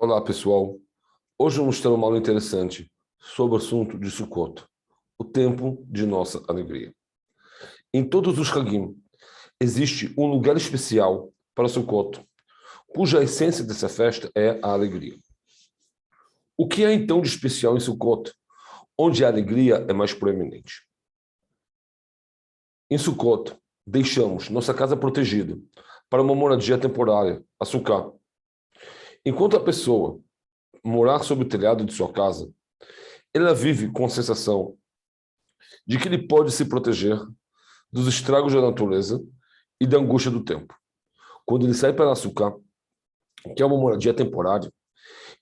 Olá, pessoal. Hoje vamos ter uma aula interessante sobre o assunto de Sukkot, o tempo de nossa alegria. Em todos os Hagim, existe um lugar especial para Sukkot, cuja essência dessa festa é a alegria. O que é então de especial em Sukkot, onde a alegria é mais proeminente? Em Sukkot, deixamos nossa casa protegida para uma moradia temporária, a Sukkah. Enquanto a pessoa morar sob o telhado de sua casa, ela vive com a sensação de que ele pode se proteger dos estragos da natureza e da angústia do tempo. Quando ele sai para Açúcar, que é uma moradia temporária,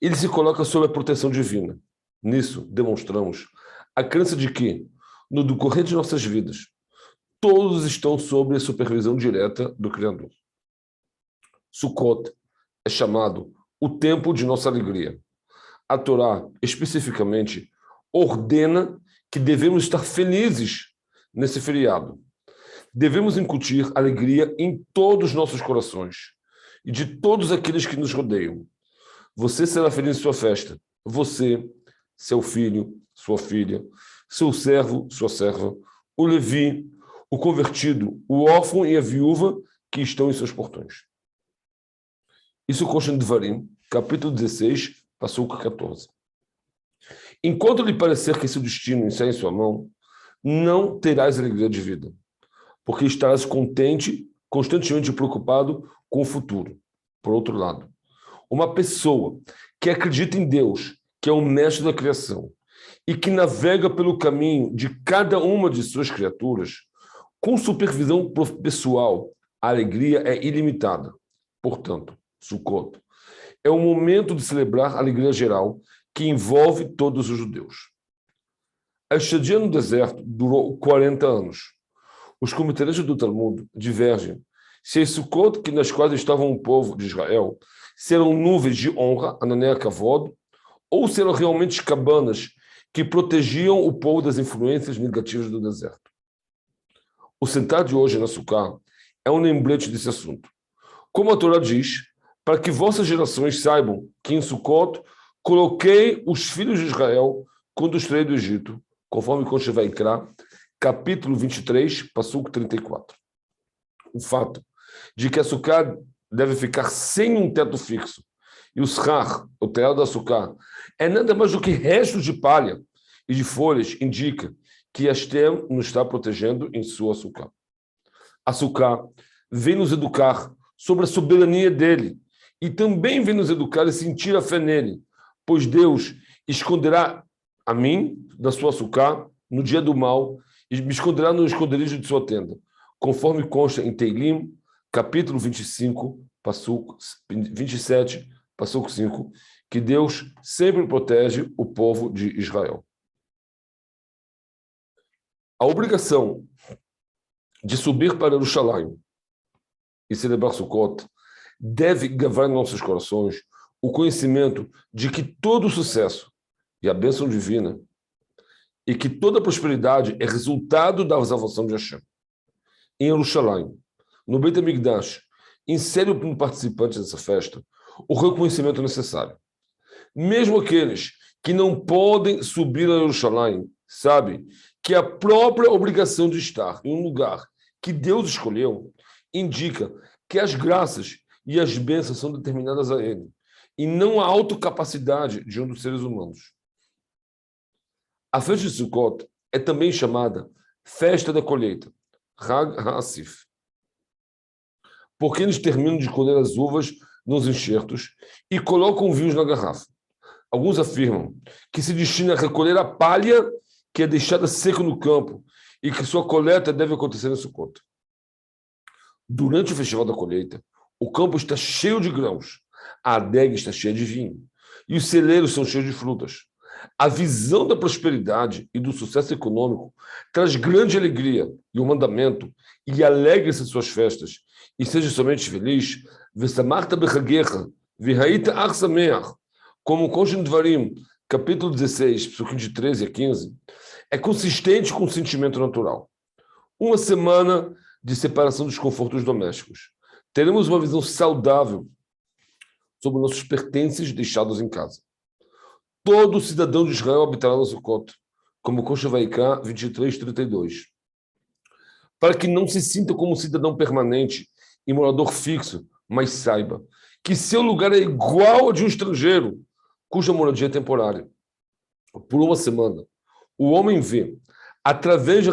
ele se coloca sob a proteção divina. Nisso, demonstramos a crença de que, no decorrer de nossas vidas, todos estão sob a supervisão direta do Criador. Sukkot é chamado o tempo de nossa alegria. A Torá, especificamente, ordena que devemos estar felizes nesse feriado. Devemos incutir alegria em todos os nossos corações e de todos aqueles que nos rodeiam. Você será feliz em sua festa. Você, seu filho, sua filha, seu servo, sua serva, o Levi, o convertido, o órfão e a viúva que estão em seus portões. Isso consta em Devarim, capítulo 16, versículo 14. Enquanto lhe parecer que seu destino está em sua mão, não terás alegria de vida, porque estarás contente, constantemente preocupado com o futuro. Por outro lado, uma pessoa que acredita em Deus, que é o mestre da criação, e que navega pelo caminho de cada uma de suas criaturas, com supervisão pessoal, a alegria é ilimitada. Portanto, Sukkot é o momento de celebrar a alegria geral que envolve todos os judeus. A estadia no deserto durou 40 anos. Os comentaristas do Talmud divergem se as Sukkot nas quais estava o povo de Israel serão nuvens de honra, Ananea Kavod, ou serão realmente cabanas que protegiam o povo das influências negativas do deserto. O sentar de hoje na Sukkah é um lembrete desse assunto. Como a Torá diz, para que vossas gerações saibam que em Sukkot coloquei os filhos de Israel quando os tirei do Egito, conforme consta em Vaikra, capítulo 23, versículo 34. O fato de que a Sukkah deve ficar sem um teto fixo e o Shar, o telhado da Sukkah, é nada mais do que restos de palha e de folhas, indica que Hashem nos está protegendo em sua Sukkah. A Sukkah vem nos educar sobre a soberania dele e também vem nos educar e sentir a fé nele, pois Deus esconderá a mim da sua Sukkah no dia do mal e me esconderá no esconderijo de sua tenda, conforme consta em Teilim, capítulo 25, versículo 27, versículo 5, que Deus sempre protege o povo de Israel. A obrigação de subir para Jerusalém e celebrar Sukkot deve gravar em nossos corações o conhecimento de que todo o sucesso e a bênção divina e que toda a prosperidade é resultado da salvação de Hashem. Em Jerusalém, no Beit HaMikdash, insere no participante dessa festa o reconhecimento necessário. Mesmo aqueles que não podem subir a Jerusalém sabem que a própria obrigação de estar em um lugar que Deus escolheu indica que as graças e as bênçãos são determinadas a ele, e não a autocapacidade de um dos seres humanos. A festa de Sukkot é também chamada Festa da Colheita, Hag HaAsif, porque eles terminam de colher as uvas nos enxertos e colocam vinhos na garrafa. Alguns afirmam que se destina a recolher a palha que é deixada seca no campo e que sua coleta deve acontecer em Sukkot. Durante o festival da colheita, o campo está cheio de grãos, a adega está cheia de vinho e os celeiros são cheios de frutas. A visão da prosperidade e do sucesso econômico traz grande alegria e o mandamento, e alegre-se em suas festas, e seja somente feliz, como consta em Devarim, capítulo 16, versículos de 13 a 15, é consistente com o sentimento natural. Uma semana de separação dos confortos domésticos. Teremos uma visão saudável sobre nossos pertences deixados em casa. Todo cidadão de Israel habitará no Sukkot, como Kosher Vaikra 23:32, para que não se sinta como cidadão permanente e morador fixo, mas saiba que seu lugar é igual ao de um estrangeiro, cuja moradia é temporária. Por uma semana, o homem vê, através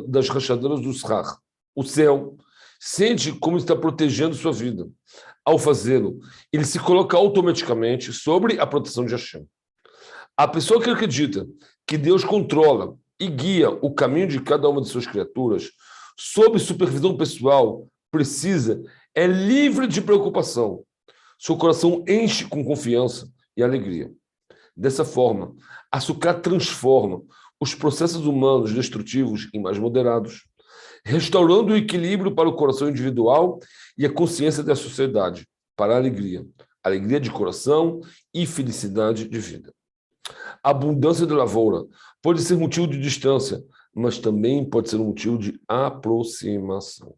das rachaduras do Srar, o céu, sente como está protegendo sua vida. Ao fazê-lo, ele se coloca automaticamente sobre a proteção de Hashem. A pessoa que acredita que Deus controla e guia o caminho de cada uma de suas criaturas, sob supervisão pessoal, é livre de preocupação. Seu coração enche com confiança e alegria. Dessa forma, a Sukkah transforma os processos humanos destrutivos em mais moderados, restaurando o equilíbrio para o coração individual e a consciência da sociedade, para a alegria de coração e felicidade de vida. A abundância da lavoura pode ser motivo de distância, mas também pode ser um motivo de aproximação.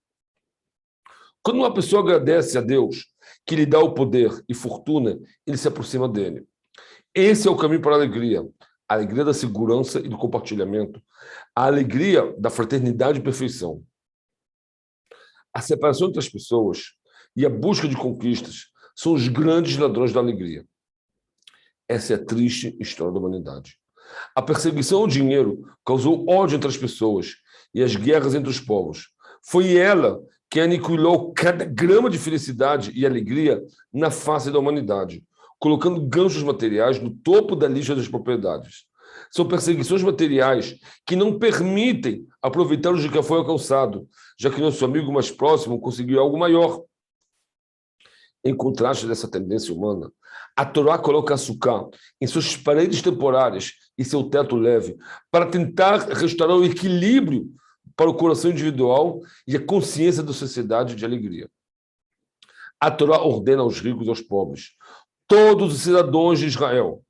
Quando uma pessoa agradece a Deus, que lhe dá o poder e fortuna, ele se aproxima dele. Esse é o caminho para a alegria da segurança e do compartilhamento, a alegria da fraternidade e perfeição. A separação entre as pessoas e a busca de conquistas são os grandes ladrões da alegria. Essa é a triste história da humanidade. A perseguição ao dinheiro causou ódio entre as pessoas e as guerras entre os povos. Foi ela que aniquilou cada grama de felicidade e alegria na face da humanidade, colocando ganchos materiais no topo da lista das propriedades. São perseguições materiais que não permitem aproveitar o que já foi alcançado, já que nosso amigo mais próximo conseguiu algo maior. Em contraste dessa tendência humana, a Torá coloca a Sukkah em suas paredes temporárias e seu teto leve para tentar restaurar o equilíbrio para o coração individual e a consciência da sociedade de alegria. A Torá ordena aos ricos e aos pobres, todos os cidadãos de Israel,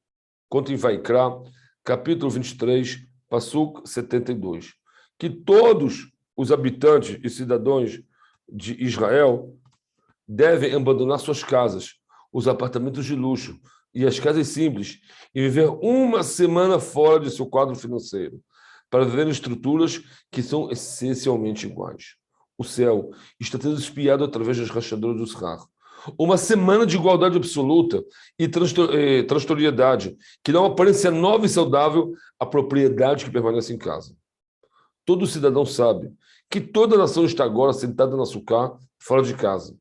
conta em Vaikra, capítulo 23, Pasuk 72, que todos os habitantes e cidadãos de Israel devem abandonar suas casas, os apartamentos de luxo e as casas simples e viver uma semana fora de seu quadro financeiro, para viver em estruturas que são essencialmente iguais. O céu está sendo espiado através das rachaduras do Srar. Uma semana de igualdade absoluta e transtoriedade, que dá uma aparência nova e saudável à propriedade que permanece em casa. Todo cidadão sabe que toda a nação está agora sentada na Sukkah, fora de casa.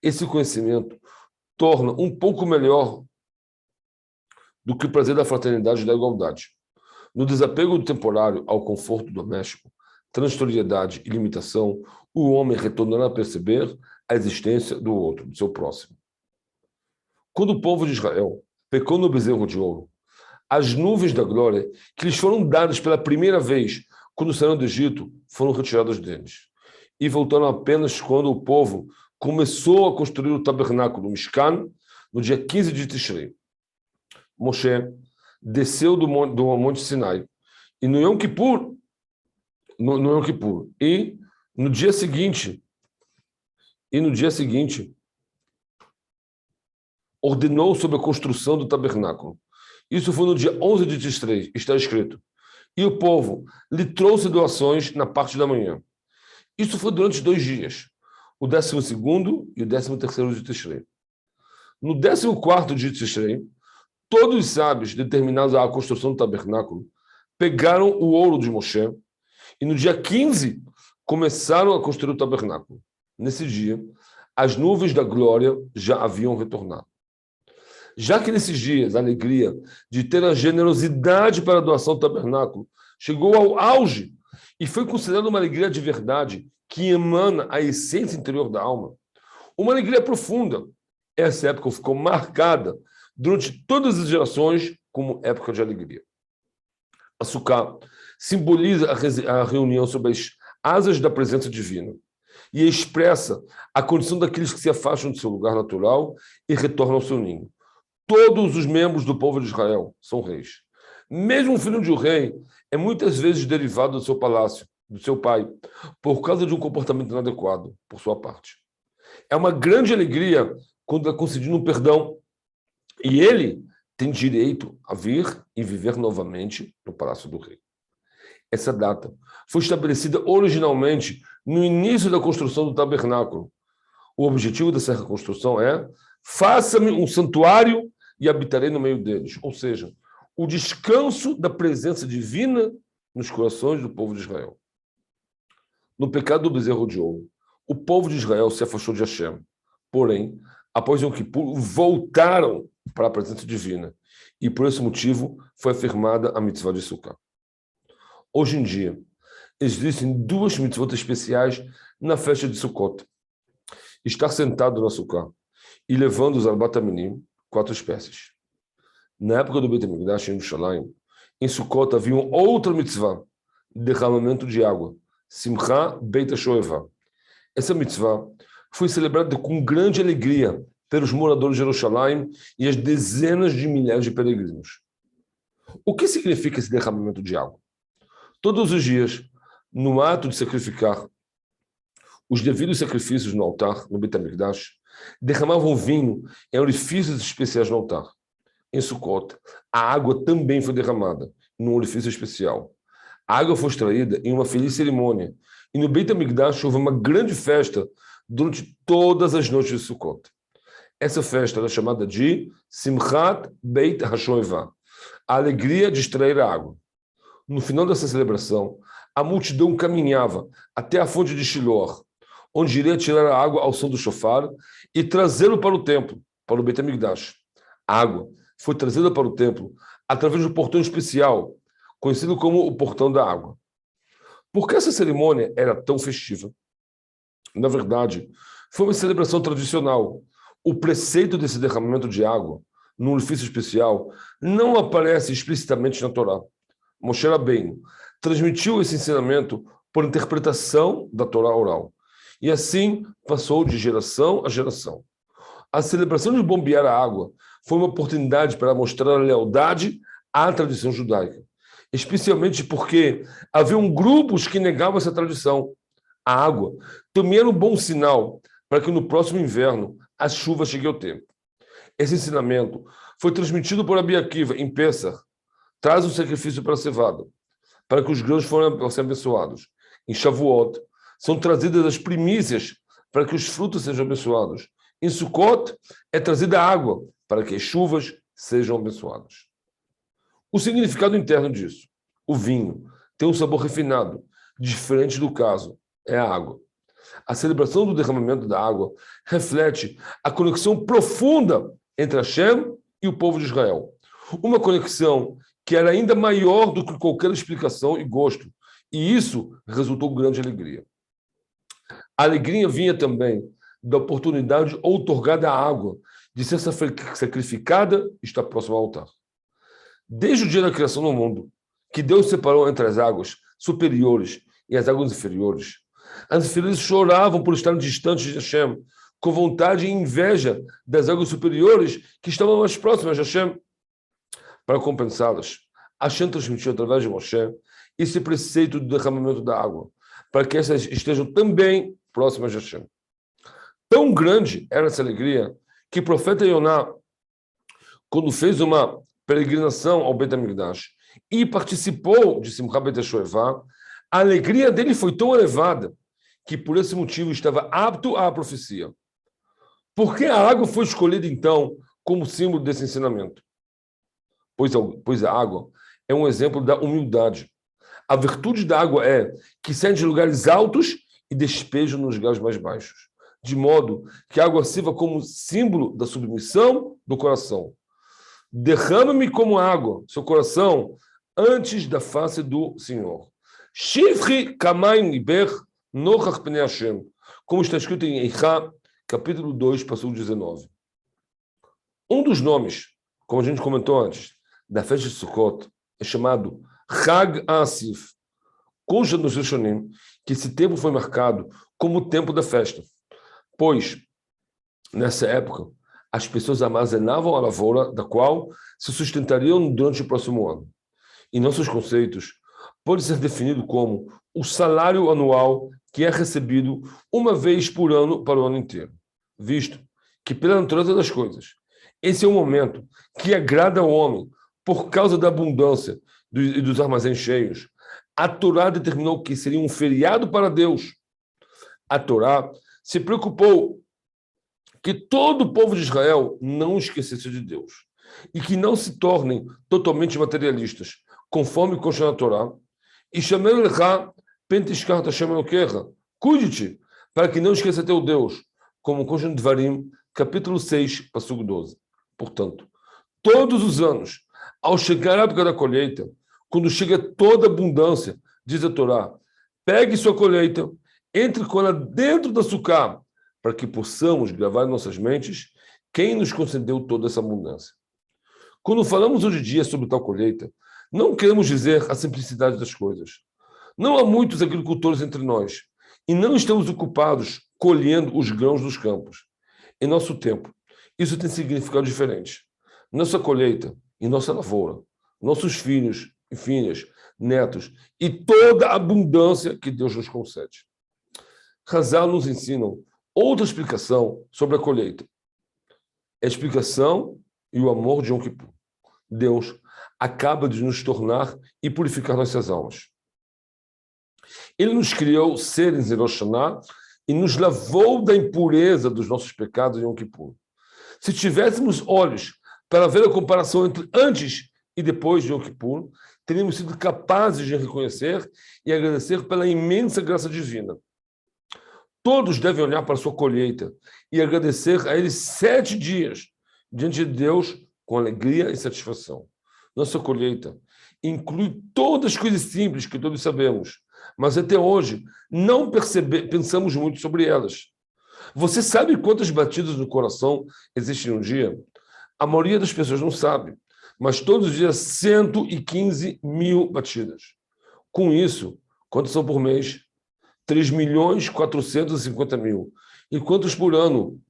Esse conhecimento torna um pouco melhor do que o prazer da fraternidade e da igualdade. No desapego do temporário ao conforto doméstico, transtoriedade e limitação, o homem retornará a perceber a existência do outro, do seu próximo. Quando o povo de Israel pecou no bezerro de ouro, as nuvens da glória que lhes foram dadas pela primeira vez quando saíram do Egito foram retiradas deles. E voltaram apenas quando o povo começou a construir o tabernáculo, o Mishkan, no dia 15 de Tishrei. Moshe desceu do Monte Sinai e no Yom Kippur, e no dia seguinte, ordenou sobre a construção do tabernáculo. Isso foi no dia 11 de Tishrei, está escrito. E o povo lhe trouxe doações na parte da manhã. Isso foi durante 2 dias, o 12º e o 13º de Tishrei. No 14º de Tishrei, todos os sábios determinados à construção do tabernáculo pegaram o ouro de Moshe e no dia 15 começaram a construir o tabernáculo. Nesse dia, as nuvens da glória já haviam retornado. Já que nesses dias a alegria de ter a generosidade para a doação do tabernáculo chegou ao auge e foi considerada uma alegria de verdade que emana a essência interior da alma, uma alegria profunda, essa época ficou marcada durante todas as gerações como época de alegria. A Sukkah simboliza a reunião sob as asas da presença divina e expressa a condição daqueles que se afastam do seu lugar natural e retornam ao seu ninho. Todos os membros do povo de Israel são reis. Mesmo o filho de um rei é muitas vezes derivado do seu palácio, do seu pai, por causa de um comportamento inadequado por sua parte. É uma grande alegria quando é concedido um perdão E ele tem direito a vir e viver novamente no Palácio do Rei. Essa data foi estabelecida originalmente no início da construção do tabernáculo. O objetivo dessa reconstrução é: faça-me um santuário e habitarei no meio deles. Ou seja, o descanso da presença divina nos corações do povo de Israel. No pecado do bezerro de ouro, o povo de Israel se afastou de Hashem. Porém, após Yom Kippur, voltaram para a presença divina. E por esse motivo foi afirmada a mitzvah de Sukkah. Hoje em dia, existem duas mitzvot especiais na festa de Sukkot. Estar sentado na Sukkah e levando os Arbat Aminim, 4 espécies. Na época do Beit HaMikdash em Yerushalayim, em Sukkot havia outra mitzvah, derramamento de água, Simcha Beit HaShoevah. Essa mitzvah foi celebrada com grande alegria pelos moradores de Yerushalayim e as dezenas de milhares de peregrinos. O que significa esse derramamento de água? Todos os dias, no ato de sacrificar os devidos sacrifícios no altar, no Beit HaMikdash, derramavam vinho em orifícios especiais no altar. Em Sukkot, a água também foi derramada num orifício especial. A água foi extraída em uma feliz cerimônia. E no Beit HaMikdash houve uma grande festa durante todas as noites de Sukkot. Essa festa era chamada de Simchat Beit HaShoevah, a alegria de extrair a água. No final dessa celebração, a multidão caminhava até a fonte de Shiloh, onde iria tirar a água ao som do shofar e trazê-lo para o templo, para o Beit HaMikdash. A água foi trazida para o templo através do portão especial, conhecido como o Portão da Água. Por que essa cerimônia era tão festiva? Na verdade, foi uma celebração tradicional. O preceito desse derramamento de água, num orifício especial, não aparece explicitamente na Torá. Moshe Rabbeinu transmitiu esse ensinamento por interpretação da Torá oral. E assim passou de geração a geração. A celebração de bombear a água foi uma oportunidade para mostrar a lealdade à tradição judaica, especialmente porque haviam grupos que negavam essa tradição. A água também era um bom sinal para que no próximo inverno as chuvas cheguem ao tempo. Esse ensinamento foi transmitido por Rabi Akiva em Pessah. Traz o sacrifício para a cevada, para que os grãos fossem abençoados. Em Shavuot, são trazidas as primícias para que os frutos sejam abençoados. Em Sukkot, é trazida a água para que as chuvas sejam abençoadas. O significado interno disso: o vinho tem um sabor refinado, diferente do caso, é a água. A celebração do derramamento da água reflete a conexão profunda entre Hashem e o povo de Israel. Uma conexão que era ainda maior do que qualquer explicação e gosto, e isso resultou grande alegria. A alegria vinha também da oportunidade outorgada à água de ser sacrificada e estar próxima ao altar. Desde o dia da criação do mundo, que Deus separou entre as águas superiores e as águas inferiores, as inferiores choravam por estarem distantes de Hashem, com vontade e inveja das águas superiores que estavam mais próximas de Hashem. Para compensá-las, Hashem transmitiu através de Moshe esse preceito do derramamento da água, para que essas estejam também próximas de Hashem. Tão grande era essa alegria que o profeta Yoná, quando fez uma peregrinação ao Beit HaMikdash e participou de Simcha Beit HaShoevah, a alegria dele foi tão elevada que por esse motivo estava apto à profecia. Por que a água foi escolhida então como símbolo desse ensinamento? Pois a água é um exemplo da humildade. A virtude da água é que sai de lugares altos e despeja nos lugares mais baixos, de modo que a água sirva como símbolo da submissão do coração. Derrama-me como água, seu coração, antes da face do Senhor. Shifri kamayim liber nochach pnei Hashem, como está escrito em Eichá, capítulo 2, versículo 19. Um dos nomes, como a gente comentou antes, da festa de Sukkot é chamado Chag HaAsif. Consta nos Rishonim que esse tempo foi marcado como o tempo da festa, pois, nessa época, as pessoas armazenavam a lavoura da qual se sustentariam durante o próximo ano. Em nossos conceitos, pode ser definido como o salário anual que é recebido uma vez por ano para o ano inteiro, visto que, pela natureza das coisas, Esse é o momento que agrada ao homem por causa da abundância e dos armazéns cheios. A Torá determinou que seria um feriado para Deus. A Torá se preocupou que todo o povo de Israel não esquecesse de Deus e que não se tornem totalmente materialistas, conforme consta na Torá. E chamei Lechá, Pentishkar Hashem Elokecha, cuide-te, para que não esqueça teu Deus, como consta no Dvarim, capítulo 6, versículo 12. Portanto, todos os anos, ao chegar a época da colheita, quando chega toda a abundância, diz a Torá, pegue sua colheita, entre com ela dentro da sucá, para que possamos gravar em nossas mentes quem nos concedeu toda essa abundância. Quando falamos hoje em dia sobre tal colheita, não queremos dizer a simplicidade das coisas. Não há muitos agricultores entre nós e não estamos ocupados colhendo os grãos dos campos. Em nosso tempo, isso tem significado diferente. Nossa colheita e nossa lavoura, nossos filhos e filhas, netos e toda a abundância que Deus nos concede. Hazal nos ensinam outra explicação sobre a colheita. A explicação e o amor de Yom Kippur. Deus acaba de nos tornar e purificar nossas almas. Ele nos criou seres em Rosh Hashanah e nos lavou da impureza dos nossos pecados em Yom Kippur. Se tivéssemos olhos para ver a comparação entre antes e depois de Yom Kippur, teríamos sido capazes de reconhecer e agradecer pela imensa graça divina. Todos devem olhar para a sua colheita e agradecer a Ele 7 dias diante de Deus com alegria e satisfação. Nossa colheita inclui todas as coisas simples que todos sabemos, mas até hoje não pensamos muito sobre elas. Você sabe quantas batidas no coração existem no dia? A maioria das pessoas não sabe, mas todos os dias 115 mil batidas. Com isso, quantos são por mês? 3.450.000. E quantos por ano?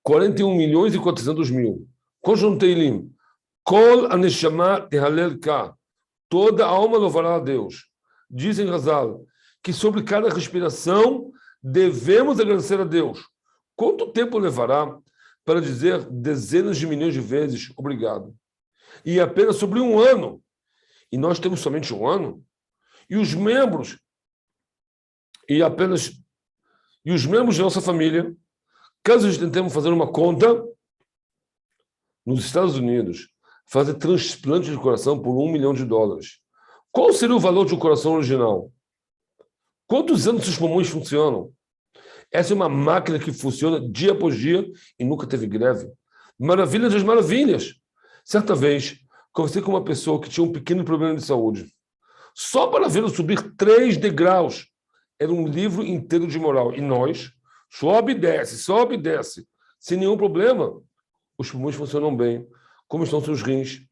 41.400.000. Conjunto Teilim. Kol aneshama tehalel ka. Toda a alma louvará a Deus. Dizem Hazal que sobre cada respiração devemos agradecer a Deus. Quanto tempo levará para dizer dezenas de milhões de vezes obrigado? E apenas sobre um ano. E nós temos somente um ano. E os membros de nossa família, caso tentemos fazer uma conta, nos Estados Unidos, fazer transplante de coração por $1 milhão. Qual seria o valor de um coração original? Quantos anos seus pulmões funcionam? Essa é uma máquina que funciona dia após dia e nunca teve greve. Maravilha das maravilhas. Certa vez, conversei com uma pessoa que tinha um pequeno problema de saúde. Só para vê-lo subir 3 degraus, era um livro inteiro de moral. E nós, sobe e desce, sem nenhum problema. Os pulmões funcionam bem. Como estão seus rins?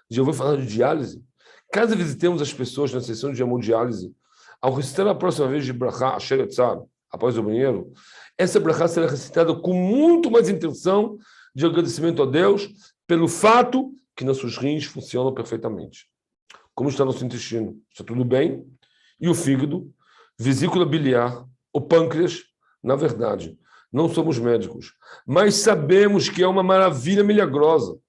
Já ouviu falar de diálise? Caso visitemos as pessoas na sessão de hemodiálise, ao recitar a próxima vez de Brachá Asher Etzar, após o banheiro, essa Brachá será recitada com muito mais intenção de agradecimento a Deus pelo fato que nossos rins funcionam perfeitamente. Como está nosso intestino? Está tudo bem? E o fígado? Vesícula biliar, o pâncreas? Na verdade, não somos médicos, mas sabemos que é uma maravilha milagrosa.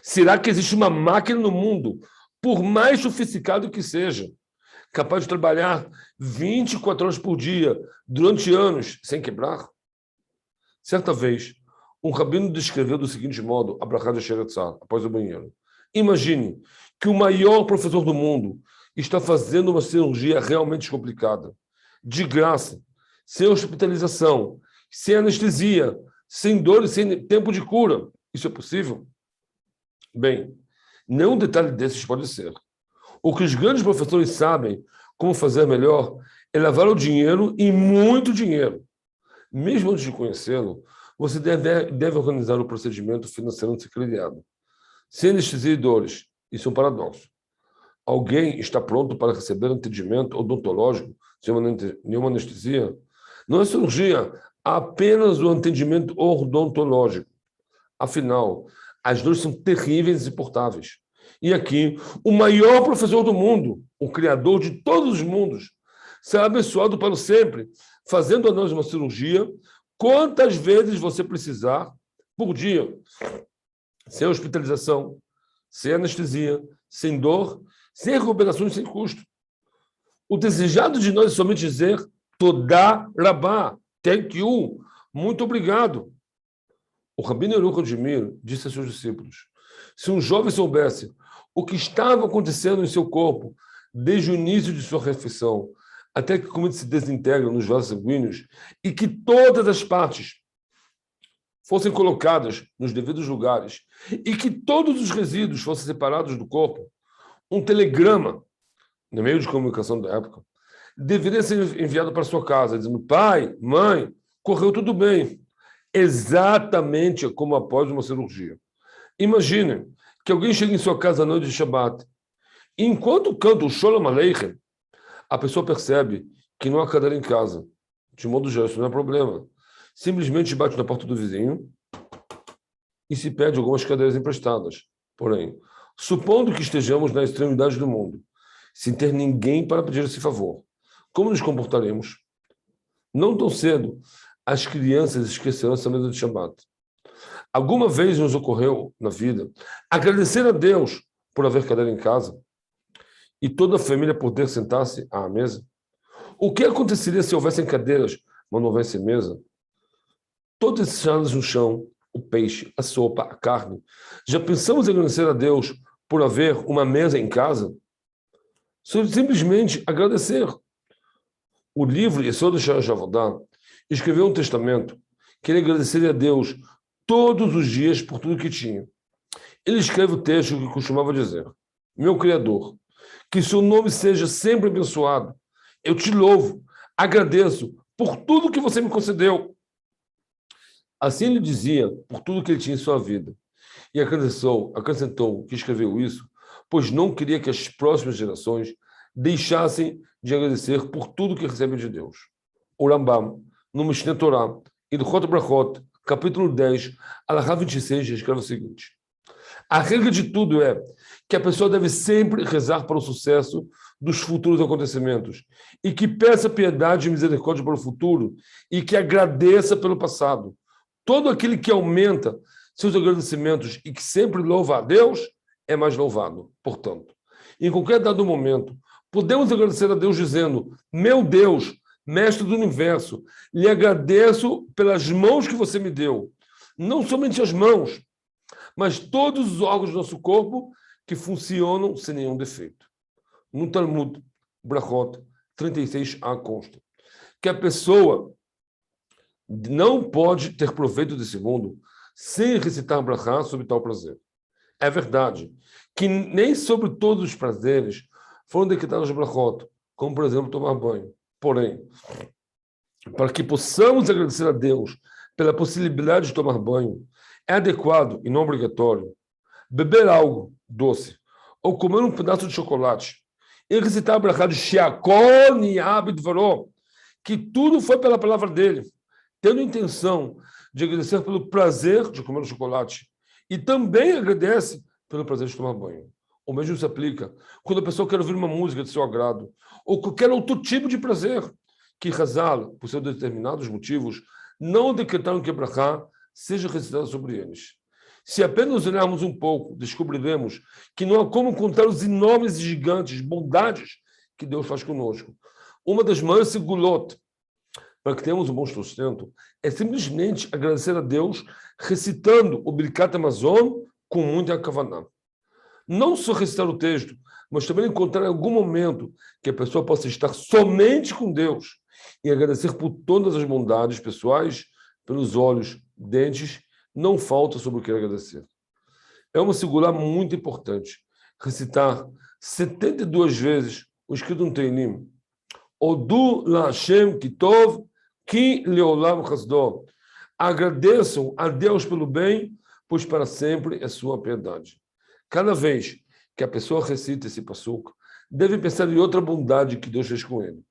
Será que existe uma máquina no mundo, por mais sofisticado que seja, capaz de trabalhar 24 horas por dia, durante anos, sem quebrar? Certa vez, um rabino descreveu do seguinte modo a Brachá de Asher Etzar, após o banheiro. Imagine que o maior professor do mundo está fazendo uma cirurgia realmente complicada, de graça, sem hospitalização, sem anestesia, sem dor e sem tempo de cura. Isso é possível? Bem, nenhum detalhe desses pode ser. O que os grandes professores sabem como fazer melhor é lavar o dinheiro e muito dinheiro. Mesmo antes de conhecê-lo, você deve organizar o procedimento financeiro criado. Sem anestesia e dores. Isso é um paradoxo. Alguém está pronto para receber atendimento odontológico sem nenhuma anestesia? Não é cirurgia, apenas o atendimento odontológico. Afinal, as dores são terríveis e insuportáveis. E aqui, o maior professor do mundo, o criador de todos os mundos, será abençoado para sempre, fazendo a nós uma cirurgia quantas vezes você precisar, por dia, sem hospitalização, sem anestesia, sem dor, sem recuperação e sem custo. O desejado de nós é somente dizer Todá Rabá, thank you, muito obrigado. O Rabino Yerucham de Mir disse a seus discípulos, se um jovem soubesse o que estava acontecendo em seu corpo desde o início de sua refeição até que a comida se desintegra nos vasos sanguíneos e que todas as partes fossem colocadas nos devidos lugares e que todos os resíduos fossem separados do corpo, um telegrama, no meio de comunicação da época, deveria ser enviado para sua casa, dizendo, pai, mãe, correu tudo bem. Exatamente como após uma cirurgia. Imaginem que alguém chega em sua casa à noite de Shabbat e enquanto canta o Sholom Aleichem, a pessoa percebe que não há cadeira em casa. De modo geral, isso não é problema. Simplesmente bate na porta do vizinho e se pede algumas cadeiras emprestadas. Porém, supondo que estejamos na extremidade do mundo, sem ter ninguém para pedir esse favor, como nos comportaremos? Não tão cedo, as crianças esquecerão essa mesa de Shabbat. Alguma vez nos ocorreu na vida agradecer a Deus por haver cadeira em casa e toda a família poder sentar-se à mesa? O que aconteceria se houvessem cadeiras, mas não houvesse mesa? Todos esses anos no chão, o peixe, a sopa, a carne. Já pensamos em agradecer a Deus por haver uma mesa em casa? Simplesmente agradecer. O livro Yesod Sharash Avodah escreveu um testamento que ele agradeceria a Deus todos os dias por tudo que tinha. Ele escreve o texto que costumava dizer, meu Criador, que seu nome seja sempre abençoado. Eu te louvo, agradeço por tudo que você me concedeu. Assim ele dizia por tudo que ele tinha em sua vida. E acrescentou que escreveu isso, pois não queria que as próximas gerações deixassem de agradecer por tudo que recebem de Deus. O Rambam, no Mishneh Torah, Hilchot Brachot, capítulo 10, Alahá 26, escreve o seguinte, a regra de tudo é que a pessoa deve sempre rezar para o sucesso dos futuros acontecimentos e que peça piedade e misericórdia para o futuro e que agradeça pelo passado. Todo aquele que aumenta seus agradecimentos e que sempre louva a Deus é mais louvado. Portanto, em qualquer dado momento, podemos agradecer a Deus dizendo, meu Deus, Mestre do Universo, lhe agradeço pelas mãos que você me deu. Não somente as mãos, mas todos os órgãos do nosso corpo que funcionam sem nenhum defeito. No Talmud, Brachot 36a consta que a pessoa não pode ter proveito desse mundo sem recitar Brachá sobre tal prazer. É verdade que nem sobre todos os prazeres foram decretados Brachot, como, por exemplo, tomar banho. Porém, para que possamos agradecer a Deus pela possibilidade de tomar banho, é adequado e não obrigatório beber algo doce ou comer um pedaço de chocolate e recitar a brachá de Sheakol Niyah Bidvaró, que tudo foi pela palavra dele, tendo a intenção de agradecer pelo prazer de comer o chocolate e também agradece pelo prazer de tomar banho. O mesmo se aplica quando a pessoa quer ouvir uma música de seu agrado ou qualquer outro tipo de prazer que Hazal, por seus determinados motivos, não decretaram que a brachá seja recitada sobre eles. Se apenas olharmos um pouco, descobriremos que não há como contar os enormes e gigantes bondades que Deus faz conosco. Uma das maiores segulot para que tenhamos um bom sustento é simplesmente agradecer a Deus recitando o Birkat Hamazon com muita kavaná. Não só recitar o texto, mas também encontrar algum momento que a pessoa possa estar somente com Deus e agradecer por todas as bondades pessoais, pelos olhos, dentes, não falta sobre o que agradecer. É uma segulá muito importante recitar 72 vezes o escrito no Teilim. Odu la Hashem kitov ki leolam chasdo. Agradeçam a Deus pelo bem, pois para sempre é sua piedade. Cada vez que a pessoa recita esse passuco, deve pensar em outra bondade que Deus fez com ele.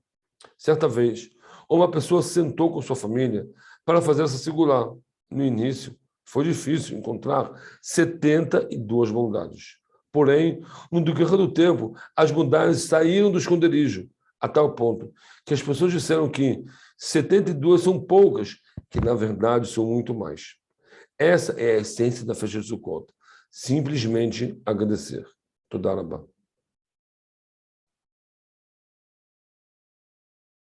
Certa vez, uma pessoa sentou com sua família para fazer essa segulá. No início, foi difícil encontrar 72 bondades. Porém, no decorrer do tempo, as bondades saíram do esconderijo, a tal ponto que as pessoas disseram que 72 são poucas, que na verdade são muito mais. Essa é a essência da festa de Sukkot. Simplesmente agradecer. Toda Rabá.